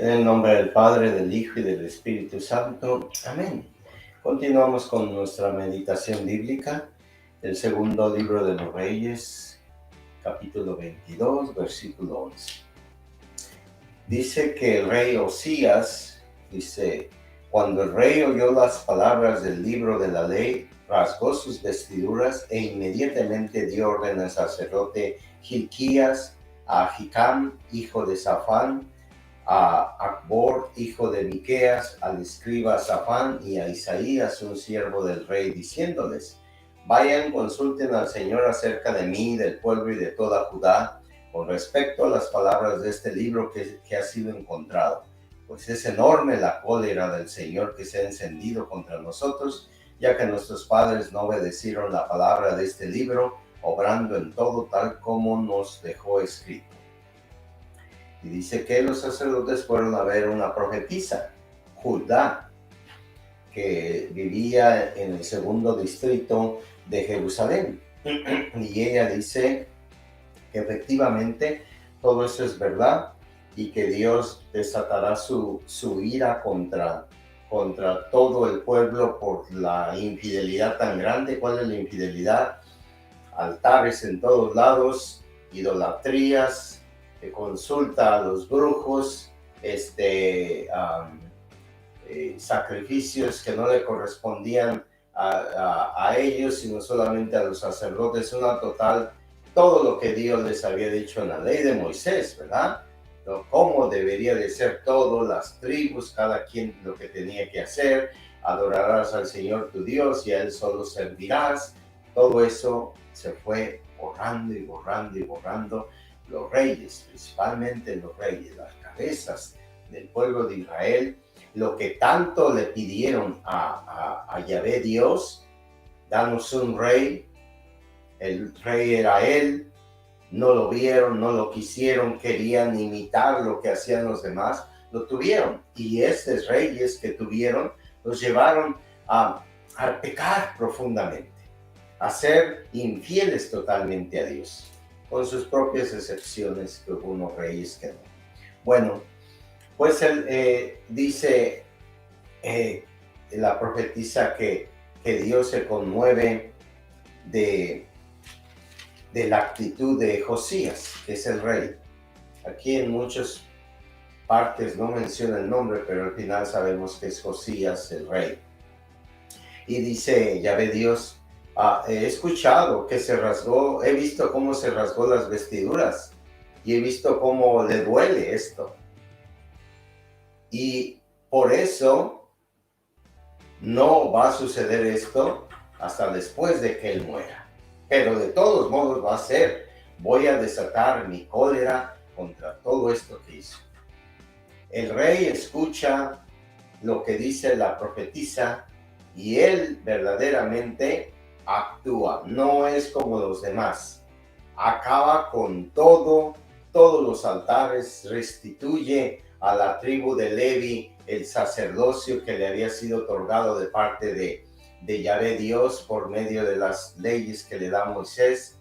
En el nombre del Padre, del Hijo y del Espíritu Santo. Amén. Continuamos con nuestra meditación bíblica, el segundo libro de los Reyes, capítulo 22, versículo 11. Dice que el rey Osías, cuando el rey oyó las palabras del libro de la ley, rasgó sus vestiduras e inmediatamente dio orden al sacerdote Hilquías, a Ahicam, hijo de Safán, a Acbor, hijo de Miqueas, al escriba Safán y a Isaías, un siervo del rey, diciéndoles: vayan, consulten al Señor acerca de mí, del pueblo y de toda Judá, con respecto a las palabras de este libro que ha sido encontrado, pues es enorme la cólera del Señor que se ha encendido contra nosotros, ya que nuestros padres no obedecieron la palabra de este libro, obrando en todo tal como nos dejó escrito. Y dice que los sacerdotes fueron a ver una profetisa, Judá, que vivía en el segundo distrito de Jerusalén. Y ella dice que efectivamente todo eso es verdad y que Dios desatará su ira contra todo el pueblo por la infidelidad tan grande. ¿Cuál es la infidelidad? Altares en todos lados, idolatrías, consulta a los brujos, sacrificios que no le correspondían a ellos, sino solamente a los sacerdotes, todo lo que Dios les había dicho en la ley de Moisés, ¿verdad? Cómo debería de ser todo, las tribus, cada quien lo que tenía que hacer, adorarás al Señor tu Dios y a Él solo servirás. Todo eso se fue borrando y borrando y borrando. Los reyes, principalmente los reyes, las cabezas del pueblo de Israel, lo que tanto le pidieron a Yahvé Dios: danos un rey. El rey era él. No lo vieron, no lo quisieron, querían imitar lo que hacían los demás, lo tuvieron. Y estos reyes que tuvieron los llevaron a pecar profundamente, a ser infieles totalmente a Dios, con sus propias excepciones, que hubo unos reyes que no. Bueno, pues él dice la profetisa que Dios se conmueve de la actitud de Josías, que es el rey. Aquí en muchas partes no menciona el nombre, pero al final sabemos que es Josías, el rey. Y dice Yahvé Dios: he escuchado que se rasgó, he visto cómo se rasgó las vestiduras y he visto cómo le duele esto. Y por eso no va a suceder esto hasta después de que él muera. Pero de todos modos va a ser: voy a desatar mi cólera contra todo esto que hizo. El rey escucha lo que dice la profetisa y él verdaderamente actúa. No es como los demás. Acaba con todos los altares, restituye a la tribu de Levi el sacerdocio que le había sido otorgado de parte de Yahvé Dios por medio de las leyes que le da Moisés.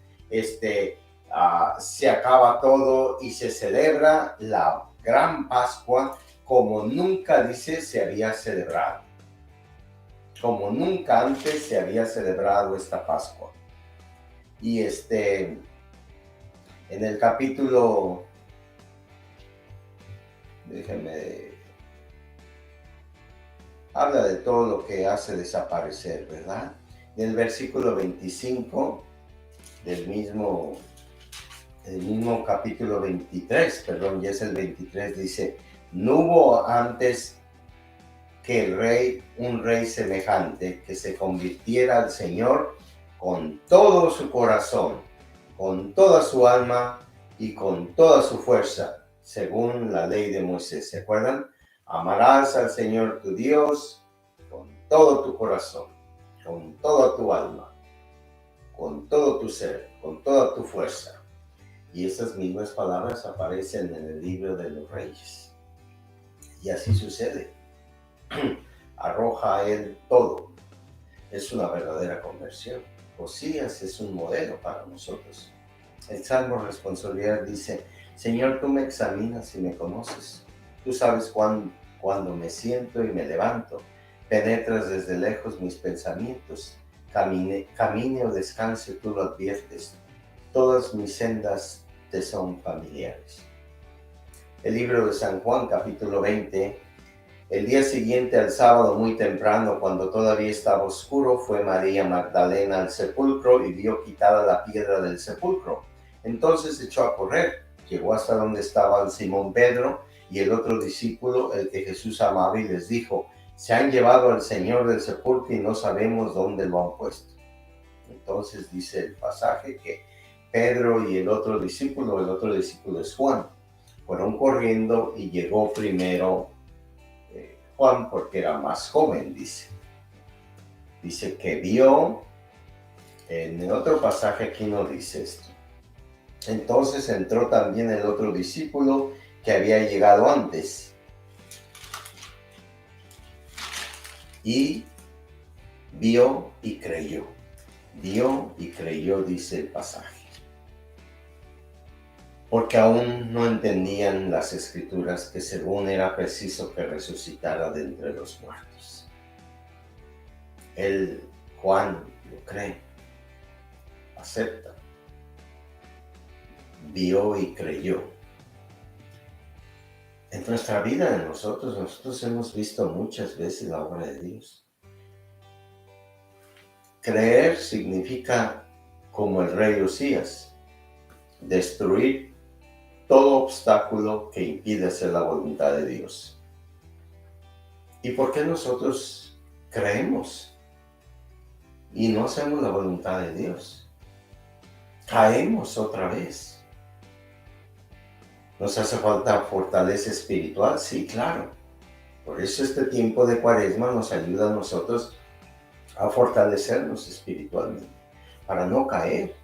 Se acaba todo y se celebra la gran Pascua como nunca, dice, se había celebrado. Como nunca antes se había celebrado esta Pascua. Y en el capítulo, habla de todo lo que hace desaparecer, ¿verdad? En el versículo 25 del mismo capítulo 23, perdón, ya es el 23, dice: no hubo antes que un rey semejante que se convirtiera al Señor con todo su corazón, con toda su alma y con toda su fuerza, según la ley de Moisés. ¿Se acuerdan? Amarás al Señor tu Dios con todo tu corazón, con toda tu alma, con todo tu ser, con toda tu fuerza. Y esas mismas palabras aparecen en el libro de los Reyes. Y así sucede. Arroja a él todo. Es una verdadera conversión. Josías es un modelo para nosotros. El Salmo Responsabilidad dice: Señor, tú me examinas y me conoces. Tú sabes cuándo me siento y me levanto. Penetras desde lejos mis pensamientos. Camine o descanse, tú lo adviertes. Todas mis sendas te son familiares. El libro de San Juan, capítulo 20. El día siguiente al sábado, muy temprano, cuando todavía estaba oscuro, fue María Magdalena al sepulcro y vio quitada la piedra del sepulcro. Entonces echó a correr, llegó hasta donde estaban Simón Pedro y el otro discípulo, el que Jesús amaba, y les dijo: se han llevado al Señor del sepulcro y no sabemos dónde lo han puesto. Entonces dice el pasaje que Pedro y el otro discípulo es Juan, fueron corriendo y llegó primero Juan, porque era más joven, dice. Dice que vio, en el otro pasaje aquí no dice esto. Entonces entró también el otro discípulo que había llegado antes. Y vio y creyó. Vio y creyó, dice el pasaje. Porque aún no entendían las escrituras que según era preciso que resucitara de entre los muertos. Juan lo cree, acepta, vio y creyó. En nuestra vida, nosotros hemos visto muchas veces la obra de Dios. Creer significa, como el rey Usías, destruir todo obstáculo que impide hacer la voluntad de Dios. ¿Y por qué nosotros creemos y no hacemos la voluntad de Dios? Caemos otra vez. ¿Nos hace falta fortaleza espiritual? Sí, claro. Por eso este tiempo de Cuaresma nos ayuda a nosotros a fortalecernos espiritualmente, para no caer,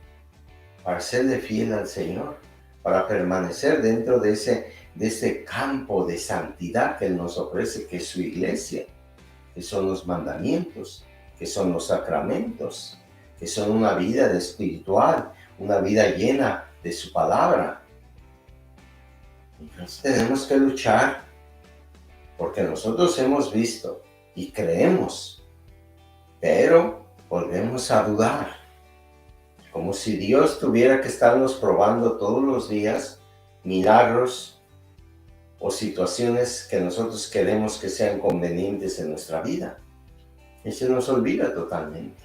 para serle fiel al Señor, para permanecer dentro de ese campo de santidad que Él nos ofrece, que es su iglesia, que son los mandamientos, que son los sacramentos, que son una vida espiritual, una vida llena de su palabra. Entonces tenemos que luchar, porque nosotros hemos visto y creemos, pero volvemos a dudar, como si Dios tuviera que estarnos probando todos los días milagros o situaciones que nosotros queremos que sean convenientes en nuestra vida. Y se nos olvida totalmente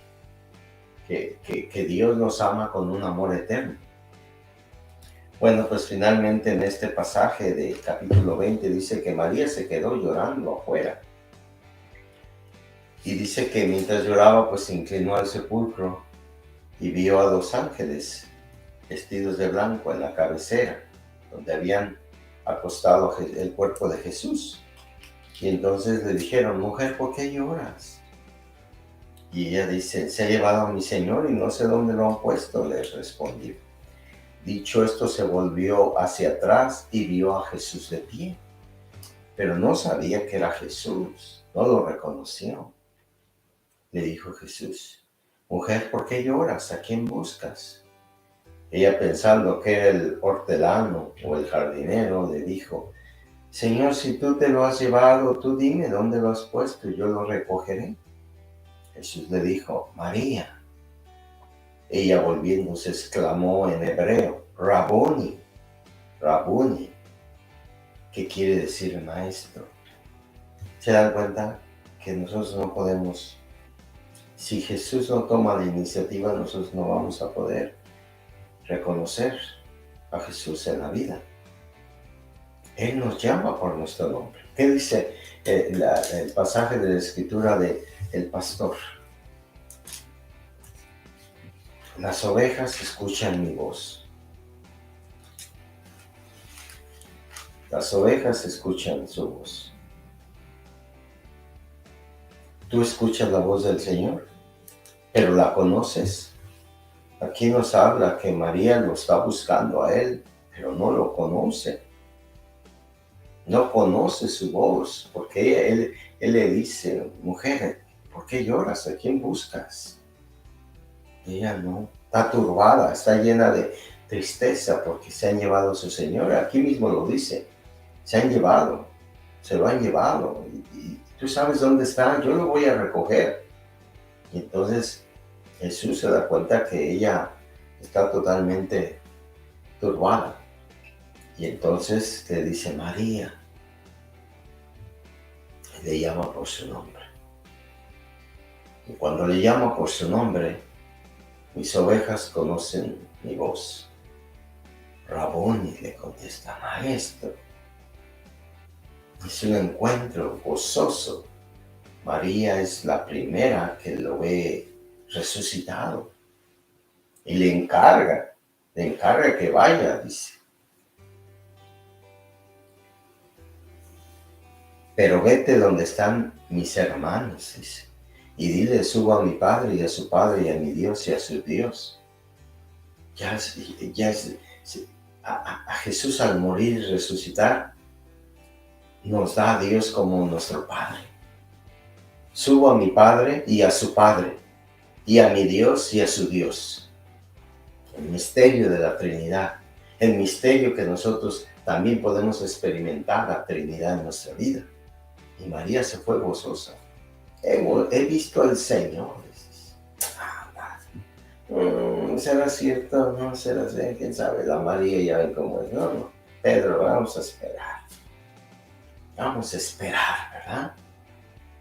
que Dios nos ama con un amor eterno. Bueno, pues finalmente en este pasaje del capítulo 20 dice que María se quedó llorando afuera. Y dice que mientras lloraba, pues se inclinó al sepulcro y vio a dos ángeles vestidos de blanco en la cabecera, donde habían acostado el cuerpo de Jesús. Y entonces le dijeron: mujer, ¿por qué lloras? Y ella dice: se ha llevado a mi Señor y no sé dónde lo han puesto, les respondió. Dicho esto, se volvió hacia atrás y vio a Jesús de pie, pero no sabía que era Jesús, no lo reconoció. Le dijo Jesús: mujer, ¿por qué lloras? ¿A quién buscas? Ella, pensando que era el hortelano o el jardinero, le dijo: Señor, si tú te lo has llevado, tú dime dónde lo has puesto y yo lo recogeré. Jesús le dijo: María. Ella, volviéndose, exclamó en hebreo: Raboni, Rabuni, que quiere decir maestro. ¿Se dan cuenta que nosotros no podemos? Si Jesús no toma la iniciativa, nosotros no vamos a poder reconocer a Jesús en la vida. Él nos llama por nuestro nombre. ¿Qué dice el pasaje de la escritura del pastor? Las ovejas escuchan mi voz. Las ovejas escuchan su voz. Tú escuchas la voz del Señor, pero la conoces. Aquí nos habla que María lo está buscando a Él, pero no lo conoce. No conoce su voz, porque él le dice: mujer, ¿por qué lloras? ¿A quién buscas? Ella no, está turbada, está llena de tristeza porque se han llevado a su Señor. Aquí mismo lo dice: se han llevado. se lo han llevado. Y tú sabes dónde está, yo lo voy a recoger. Y entonces Jesús se da cuenta que ella está totalmente turbada. Y entonces le dice María, y le llama por su nombre. Y cuando le llama por su nombre, mis ovejas conocen mi voz. Raboni le contesta, maestro. Es un encuentro gozoso. María es la primera que lo ve resucitado. Y le encarga que vaya, dice. Pero vete donde están mis hermanos, dice. Y dile, subo a mi Padre y a su Padre y a mi Dios y a su Dios. A Jesús al morir y resucitar, nos da a Dios como nuestro Padre. Subo a mi Padre y a su Padre, y a mi Dios y a su Dios. El misterio de la Trinidad, el misterio que nosotros también podemos experimentar la Trinidad en nuestra vida. Y María se fue gozosa. He visto al Señor. ¿Será cierto? ¿No será cierto? ¿Quién sabe? La María ya ven cómo es. No. Pedro, vamos a esperar. Vamos a esperar, ¿verdad?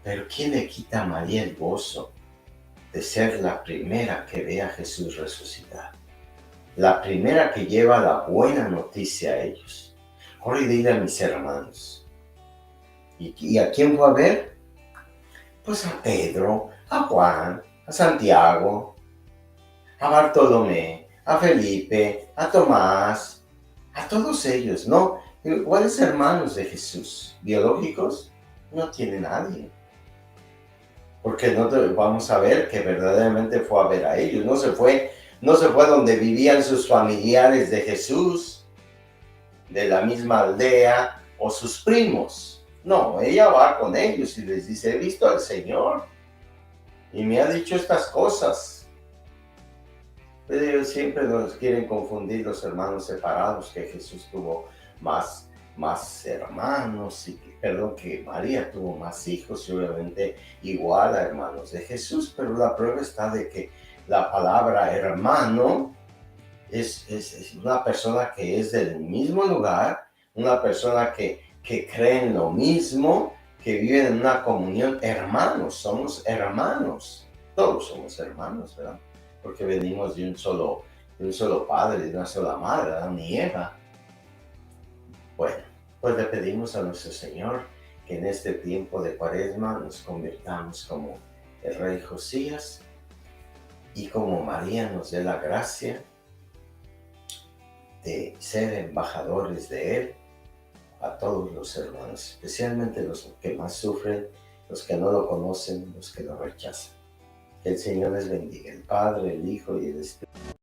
Pero ¿quién le quita a María el gozo de ser la primera que ve a Jesús resucitar? La primera que lleva la buena noticia a ellos. Ahora y dile a mis hermanos. ¿Y a quién fue a ver? Pues a Pedro, a Juan, a Santiago, a Bartolomé, a Felipe, a Tomás, a todos ellos, ¿no? ¿Cuáles hermanos de Jesús? ¿Biológicos? No tiene nadie. Porque no vamos a ver que verdaderamente fue a ver a ellos. No se fue donde vivían sus familiares de Jesús, de la misma aldea, o sus primos. No, ella va con ellos y les dice, he visto al Señor y me ha dicho estas cosas. Pero ellos siempre nos quieren confundir los hermanos separados, que Jesús tuvo más hermanos, que María tuvo más hijos, y obviamente igual a hermanos de Jesús, pero la prueba está de que la palabra hermano es una persona que es del mismo lugar, una persona que cree en lo mismo, que vive en una comunión. Hermanos, somos hermanos, todos somos hermanos, ¿verdad? Porque venimos de un solo padre, de una sola madre, Adán y Eva. Bueno, pues le pedimos a nuestro Señor que en este tiempo de Cuaresma nos convirtamos como el rey Josías y como María nos dé la gracia de ser embajadores de Él a todos los hermanos, especialmente los que más sufren, los que no lo conocen, los que lo rechazan. Que el Señor les bendiga, el Padre, el Hijo y el Espíritu.